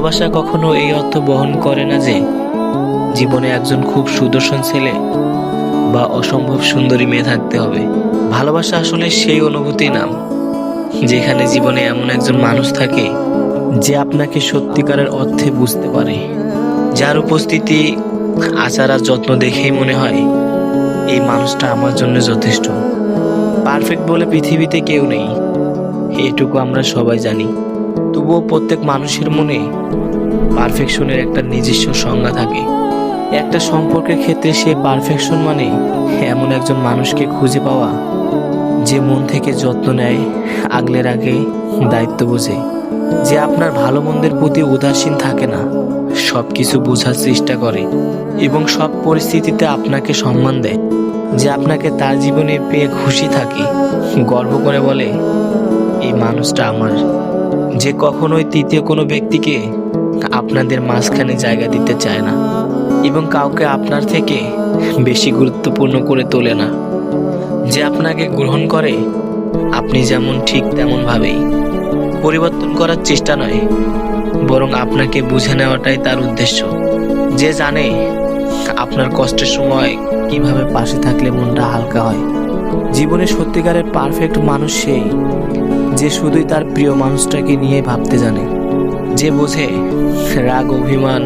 ভালোবাসা কখনো এই অর্থ বহন করে না যে জীবনে একজন খুব সুদর্শন ছেলে বা অসম্ভব সুন্দরী মেয়ে থাকতে হবে। ভালোবাসা আসলে সেই অনুভূতির নাম যেখানে জীবনে এমন একজন মানুষ থাকে যে আপনাকে সত্যিকারের অর্থে বুঝতে পারে, যার উপস্থিতি, আচার আর যত্ন দেখেই মনে হয় এই মানুষটা আমার জন্য যথেষ্ট। পারফেক্ট বলে পৃথিবীতে কেউ নেই, এটুকু আমরা সবাই জানি। তবুও প্রত্যেক মানুষের মনে পারফেকশনের একটা নিজস্ব সংজ্ঞা থাকে। একটা সম্পর্কের ক্ষেত্রে সেই পারফেকশন মানে এমন একজন মানুষকে খুঁজে পাওয়া যে মন থেকে যত্ন নেয়, আগলে রাখে, দায়িত্ব বোঝে, যে আপনার ভালো মন্দের প্রতি উদাসীন থাকে না, সব কিছু বোঝার চেষ্টা করে এবং সব পরিস্থিতিতে আপনাকে সম্মান দেয়, যে আপনাকে তার জীবনে পেয়ে খুশি থাকে, গর্ব করে বলে এই মানুষটা আমার, যে কখনোই তৃতীয় কোনো ব্যক্তিকে আপনাদের মাঝখানে জায়গা দিতে চায় না এবং কাউকে আপনার থেকে বেশি গুরুত্বপূর্ণ করে তোলে না, যে আপনাকে গ্রহণ করে আপনি যেমন ঠিক তেমন ভাবেই, পরিবর্তন করার চেষ্টা নয় বরং আপনাকে বুঝে নেওয়াটাই তার উদ্দেশ্য, যে জানে আপনার কষ্টের সময় কিভাবে পাশে থাকলে মনটা হালকা হয়। জীবনে সত্যিকারের পারফেক্ট মানুষ সেই যে শুধুই তার প্রিয় মানুষটাকে নিয়ে ভাবতে জানে, যে বোঝে রাগ, অভিমান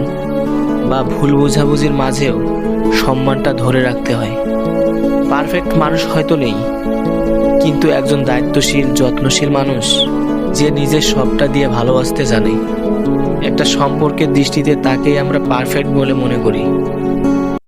বা ভুল বোঝাবুঝির মাঝেও সম্মানটা ধরে রাখতে হয়। পারফেক্ট মানুষ হয়তো নেই, কিন্তু একজন দায়িত্বশীল, যত্নশীল মানুষ যে নিজের সবটা দিয়ে ভালোবাসতে জানে। একটা সম্পর্কের দৃষ্টিতে তাকেই আমরা পারফেক্ট বলে মনে করি।